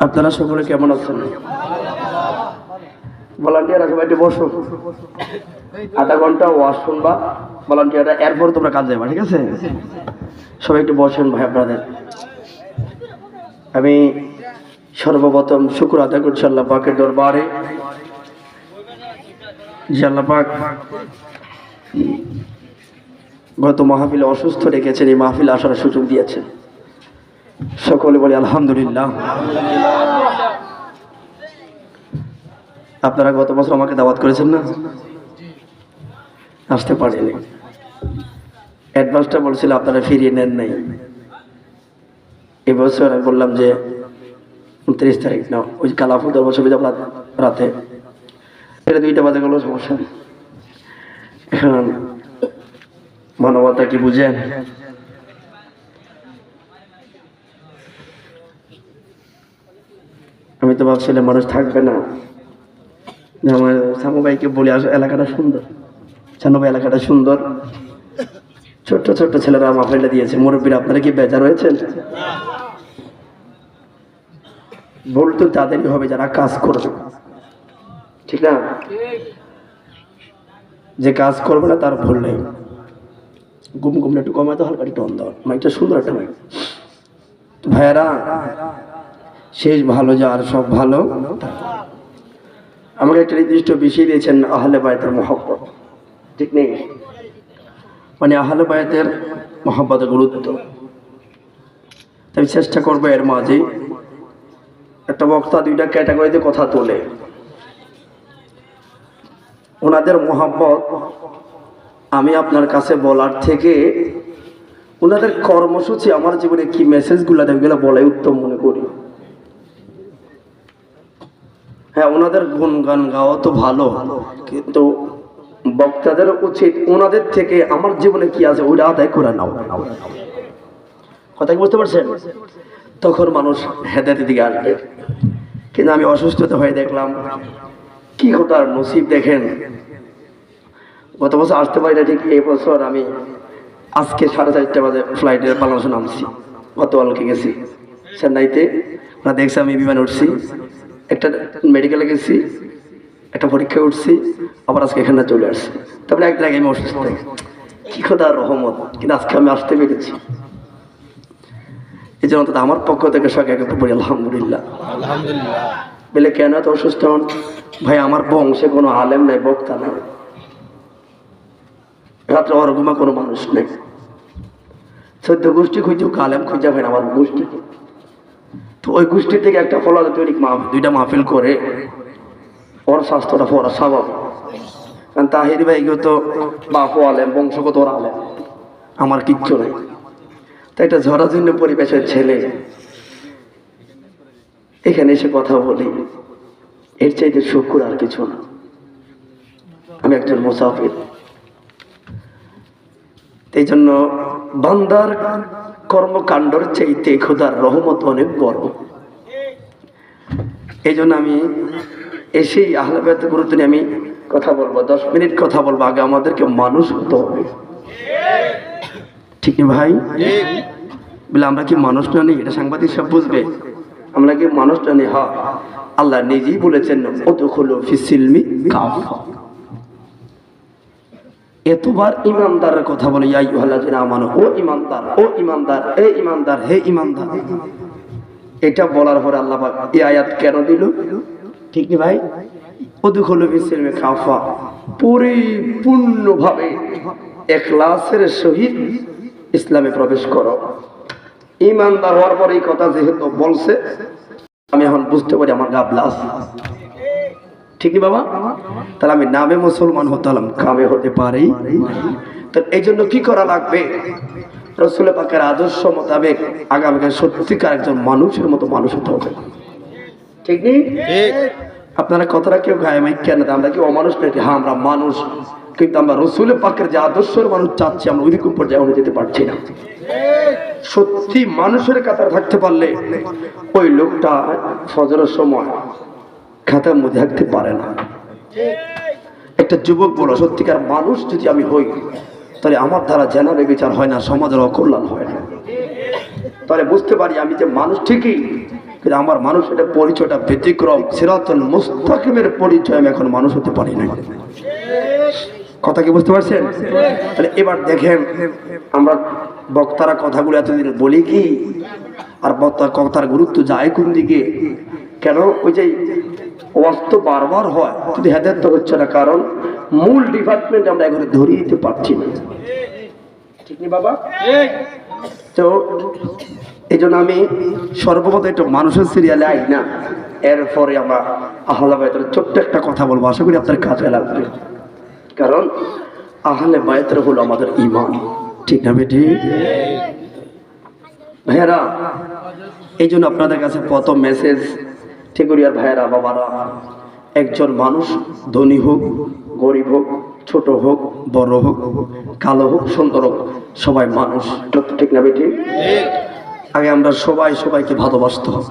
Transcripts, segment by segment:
আপনারা সকলে কেমন আছেন? ভলান্টিয়ার সবাই একটু বসো, আধা ঘন্টা ওয়াজ শুনবা ভলান্টিয়াররা, এরপর তোমরা কাজ যাবা, ঠিক আছে? সবাই একটু বসেন ভাই। আপনাদের আমি সর্বপ্রথম শুকর আদায় করছি আল্লাহ পাকের দরবারে যে আল্লাহ পাক গত মাহফিলে অসুস্থ রেখেছেন, এই মাহফিলে আসার সুযোগ দিয়েছেন। সকলে বলি আলহামদুলিল্লাহ। আপনারা গত বছর আমাকে দাওয়াত করেছেন না, আসতে পারেনি। অ্যাডভান্সটা বলছিল আপনারা ফিরিয়ে নেন নাই। এবছর আমি বললাম যে 29 তারিখ না, ওই কালাফুদার বছর রাতে এটা 2টা বাজে গেল, সমস্যা। এখন মানবতা কি বুঝেন? আমি তো ভাবছিলাম মানুষ থাকবে না, আমার সামু ভাইকে বলে আসো এলাকাটা সুন্দর, সানু ভাই এলাকাটা সুন্দর, ছোট্ট ছোট্ট ছেলেরা মাহফিলটা দিয়েছে। মুরব্বীরা আপনারা কি বেজার হয়েছেন? ভুল তো তাদেরই হবে যারা কাজ করবে, ঠিক না? যে কাজ করবে না তার ভুল নেই। গুম গুমটা একটু কমাতে, হালকা একটু অন দেওয়া, মাইকটা সুন্দর একটা মাইক। ভাইয়ারা, শেষ ভালো যার সব ভালো। আমাকে একটা নির্দিষ্ট বিষয় দিয়েছেন, আহলে বায়তের মহব্বত, ঠিক নেই? মানে আহলে বায়তের মহব্বতের গুরুত্ব। তাই চেষ্টা করবো এর মাঝে একটা বক্তা 2টা ক্যাটাগরিতে কথা তোলে। ওনাদের মহব্বত আমি আপনার কাছে বলার থেকে ওনাদের কর্মসূচি আমার জীবনে কি মেসেজগুলো দেয় ওগুলো বলাই উত্তম মনে করি। হ্যাঁ, ওনাদের গুণগান গাওয়া তো ভালো, কিন্তু বক্তাদের উচিত ওনাদের থেকে আমার জীবনে কি আছে ওইটা আদায় করে নাও। কথা কি বুঝতে পারছেন? তখন মানুষ হেদায়েতের দিকে আসবে। কিন্তু আমি অসুস্থতা হয়ে দেখলাম কি কথার নসিব দেখেন। গত বছর আসতে পারি না, ঠিক এই বছর আমি আজকে 4:30 বাজে ফ্লাইটের বাংলাদেশে নামছি। গতকালকে গেছি চেন্নাইতে, ওরা দেখছি আমি বিমানে উঠছি, একটা মেডিকেলে গেছি, একটা পরীক্ষায় উঠছি, আবার আজকে এখানে চলে আসছি। তারপরে একদিন আগে আমি অসুস্থ, কি খোদার রহমত, কিন্তু আজকে আমি আসতে পেরেছি। এই জন্য আমার পক্ষ থেকে সবাই একটু বলি আলহামদুলিল্লাহ। বলে কেন এত অসুস্থ হন? ভাই আমার বংশে কোনো আলেম নাই, বক্তা নাই, রাত্রে অরগুমা কোনো মানুষ নেই। 14 গোষ্ঠী খুঁজে আলেম খুঁজে ভাই আমার গোষ্ঠী, তো ওই গোষ্ঠী থেকে একটা ফলাতে তৈরি 2টা মাহফিল করে ওর স্বাস্থ্যটা পড়া স্বাভাবিক। কারণ তাহির ভাই তো বাপু আলেম, বংশগত ওর আলেম, আমার কিচ্ছু নেই। তাই একটা ঝরাজীর্ণ পরিবেশের ছেলে এখানে এসে কথা বলি, এর চাইতে শুকর আর কিছু না। আমি একজন মুসাফির, এই জন্য বান্দার কর্মকাণ্ডর চাইতে খোদার রহমত অনেক বড়। এই জন্য আমি এসেই আহলে বায়তের গুরুত্ব নিয়ে আমি কথা বলবো, 10 মিনিট কথা বলবো। আগে আমাদেরকে মানুষ হতে হবে, ঠিক না ভাই? বলে আমরা কি মানুষ না নেই? এটা সাংবাদিক সব বুঝবে। আমরা কি মানুষ না নেই? হ্যাঁ, আল্লাহ নিজেই বলেছেন উদখুলু ফিস-সিলমি কাফা। এতবার ইমানদারের কথা বলে, ইয়া আইয়ুহাল্লাযিনা আমানু, ও ইমানদার, ও ইমানদার, এ ইমানদার, হে ইমানদার। এটা বলার পরে আল্লাহ পাক এই আয়াত কেন দিল? ঠিক না ভাই? উদখুলু ফিস-সিলমি কাফা, পরিপূর্ণভাবে ইখলাসের সহিত ইসলামে প্রবেশ করো। ইমানদার হওয়ার পরে এই কথা যেহেতু বলছে, আমি এখন বুঝতে পারি আমার গাবলাস, ঠিক না বাবা? তাহলে আমি নামে মুসলমান হতাম, কামে হতে পারি। তো এই জন্য কি করা লাগবে? রাসূল পাকের আদর্শ মোতাবেক আগামীকাল সত্যিকার একজন মানুষের মতো মানুষ হতে হবে, ঠিক নেই? আপনারা কথাটা কেউ গায়ে মাইক কেন? আমরা কি অমানুষ নাকি? হ্যাঁ, আমরা মানুষ, কিন্তু আমরা রাসূল পাকের যে আদর্শের মানুষ চাচ্ছি আমরা ওইরকম পর্যায়ে আমরা যেতে পারছি না। সত্যি মানুষের কাতারে থাকতে পারলে ওই লোকটা ফজরের সময় খাতার মধ্যে থাকতে পারে না। একটা যুবক বলো, সত্যিকার মানুষ যদি আমি হই, তাহলে আমার দ্বারা জেনারে বিচার হয় না, সমাজের অকল্যাণ হয় না। তাহলে বুঝতে পারি আমি যে মানুষ ঠিকই, কিন্তু আমার মানুষ এটা পরিচয়টা ব্যতিক্রম, সিরাতুল মুস্তাকিমের পরিচয় আমি এখন মানুষ হতে পারি না। কথা কি বুঝতে পারছেন? তাহলে এবার দেখেন আমরা বক্তারা কথাগুলো এতদিন বলি কি, আর কথার গুরুত্ব যায় কোন দিকে? কেন ওই যে ওয়াজ তো বারবার হয় কিন্তু হেদায়েত তো হচ্ছে না, কারণ মূল ডিপার্টমেন্ট আমরা এখন ধরিয়ে দিতে পারছি না। ঠিক নেই বাবা? তো এই জন্য আমি সর্বপ্রথম একটু মানুষের সিরিয়ালে আই না, এরপরে আমরা আহলে বায়তের ছোট্ট একটা কথা বলবো, আশা করি আপনার কাজে লাগবে। কারণ আহলে বায়তের হলো আমাদের ঈমান। ঠিক না বেটি? ভাইয়েরা, এই জন্য আপনাদের কাছে প্রথম মেসেজ, ঠেকুরিয়ার ভাইয়েরা, বাবারা, একজন মানুষ ধনী হোক, গরিব হোক, ছোট হোক, বড় হোক, কালো হোক, সুন্দর হোক, সবাই মানুষ। ঠিক না বেটি? আগে আমরা সবাই সবাইকে ভালোবাসতে হবে।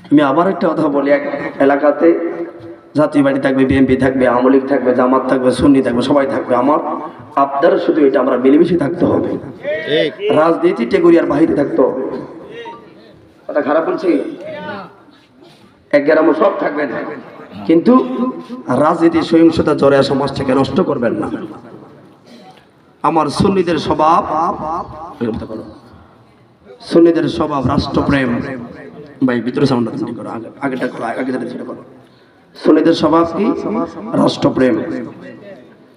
আমি আবার একটা কথা বলি, এক এলাকাতে জাতীয় পার্টি থাকবে, বিএনপি থাকবে, আওয়ামী লীগ থাকবে, জামাত থাকবে, সুন্নি থাকবে, সবাই থাকবে। আমার আপনারা শুধু এটা আমরা মিলেমিশে থাকতে হবে। রাজনীতি টেগুরিয়ার বাহিরে থাকতে হবে। কথা খারাপ বলছি? এক গ্রামও সব থাকবেন, কিন্তু রাজনীতি সহিংসতা জড়ায় সমাজটাকে নষ্ট করবেন না। আমার সুন্নিদের স্বভাব, সুন্নিদের স্বভাব রাষ্ট্রপ্রেম। ভাই ভিতরে সাউন্ডটা তৈরি করো, আগেটা করো, আগে যেটা করো। সুন্নিদের স্বভাব কি? রাষ্ট্রপ্রেম।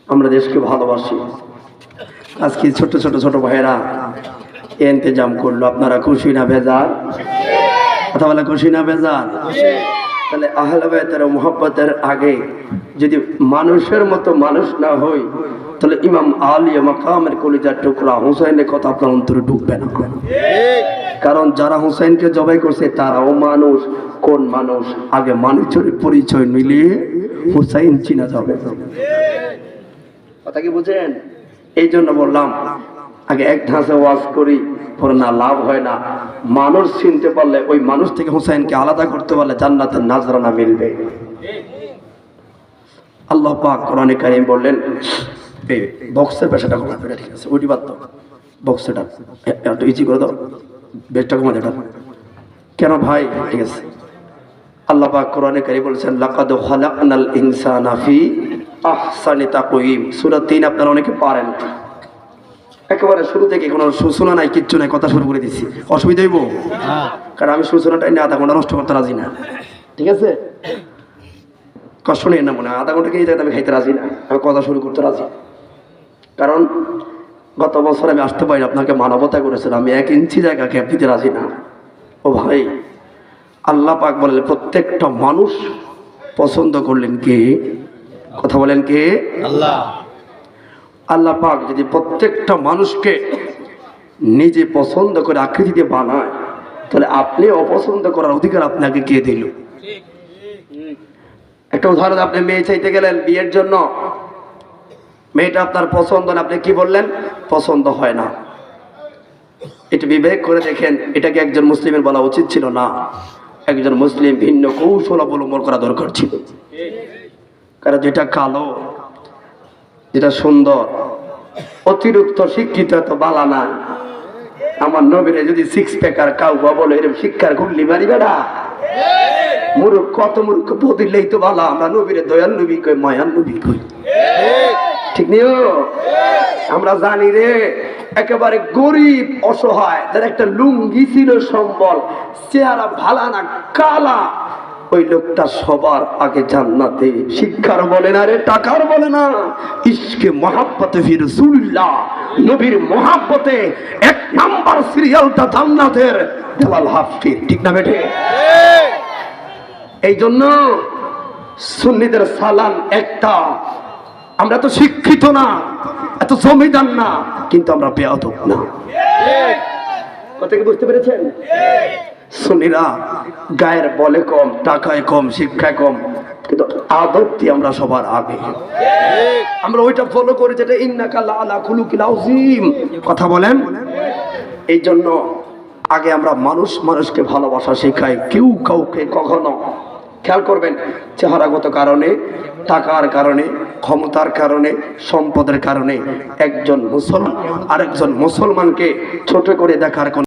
আমরা দেশকে ভালোবাসি। আজকে ছোট ছোট ছোট ভাইয়েরা ইন্তেজাম করলো, আপনারা খুশি না বেজার? কথা বলে খুশি না বেজার? তাহলে আহলে বায়তের মুহাব্বতের আগে যদি মানুষের মতো মানুষ না হই, তাহলে ইমাম আলী মাকামের কলিজার টুকরা হুসাইনের কথা আপনার অন্তরে ঢুকবে না। কারণ যারা হুসাইনকে জবাই করছে তারাও মানুষ। কোন মানুষ? আগে মানুষের পরিচয় মিলিয়ে হুসাইন চিনা যাবে। কথা কি বুঝেন? এই জন্য বললাম আগে এক ধাঁচে ওয়াজ করি, পরে না লাভ হয় না। মানুষ চিনতে পারলে, ওই মানুষ থেকে হুসাইনকে আলাদা করতে পারলে জান্নাতের নাজরানা মিলবে। আল্লাহ পাক কোরআনে কারীম বললেন, এই বক্সের পেশাটা কমা, ঠিক আছে ওইটি বাদ দাও, বক্সটা একটু ইজি করে দাও, বেশটা কমা দেটা। কেন ভাই? ঠিক আছে। আল্লাহ পাক কোরআনে কারীম বলেছেন, লাকাদ খালাকনাল ইনসানা ফি আহসানি তাকওয়িম। সূরা 3 আপনারা অনেকে পারেন, একেবারে শুরু থেকে কোনো সূচনা নাই, কিচ্ছু নাই, কথা শুরু করে দিচ্ছি। অসুবিধা হইব? কারণ আমি সূচনাটা নিয়ে আধা ঘন্টা নষ্ট করতে রাজি না। ঠিক আছে? কষ্ট নেই না মনে হয়, আধা ঘন্টা খেয়ে আমি খাইতে রাজি না, আমি কথা শুরু করতে রাজি। কারণ গত বছর আমি আসতে পারি, আপনাকে মানবতা করেছিলাম, আমি 1 ইঞ্চি জায়গা গ্যাপ দিতে রাজি না। ও ভাই, আল্লাহ পাক বলেন প্রত্যেকটা মানুষ পছন্দ করলেন কে? কথা বলেন কে? আল্লাহ। আল্লাহ পাক যদি প্রত্যেকটা মানুষকে নিজে পছন্দ করে আকৃতিতে বানায়, তাহলে আপনি অপছন্দ করার অধিকার আপনাকে কে দিল? একটা উদাহরণ, আপনি মেয়ে চাইতে গেলেন বিয়ের জন্য, মেয়েটা আপনার পছন্দ না, আপনি কি বললেন? পছন্দ হয় না। এটা বিবেক করে দেখেন, এটাকে একজন মুসলিমের বলা উচিত ছিল না। একজন মুসলিম ভিন্ন কৌশল অবলম্বন করা দরকার ছিল। কারণ যেটা কালো, যেটা সুন্দর, অতিরিক্ত শিক্ষিত এত বালা না। আমার নবীরে যদি 6 প্যাকার কাউ বলে এরকম শিক্ষার গুল্লি মারি বেড়া, মূর্খ কত মূর্খ বদিলেই তো বালা। আমরা নবীরে দয়াল নবী কই, মায়ান নবী কই। ঠিক নিও? আমরা জানি রে, একেবারে গরিব অসহায়, যার একটা লুঙ্গি ছিল সম্বল, চেহারা ভালা না, কালা, ওই লোকটা সবার আগে জান্নাতে। শিক্ষার বলে না রে, টাকার বলে না, ইশকে মহাব্বতে ফি রাসূলুল্লাহ, নবীর মহাব্বতে 1 নাম্বার সিরিয়ালটা জান্নাতের দেলাল হাফিজ। ঠিক না বেটে? এই জন্য সুন্নিদের সালাম একটা, আমরা তো শিক্ষিত না, এত জমিদার না, কিন্তু আমরা বেয়াদব না। কথা কি বুঝতে পেরেছেন? সুন্নিরা গায়ের বলে কম, টাকায় কম, শিক্ষায় কম, কিন্তু আদব দিয়ে আমরা সবার আগে। আমরা ওইটা ফলো করি যেটা ইন্নাকা লাআলা খুলুকিল আযীম। কথা বলেন। এই জন্য আগে আমরা মানুষকে ভালোবাসা শেখাই, কেউ কাউকে কখনো, খেয়াল করবেন, চেহারাগত কারণে, টাকার কারণে, ক্ষমতার কারণে, সম্পদের কারণে একজন মুসলমান আরেকজন মুসলমানকে ছোট করে দেখার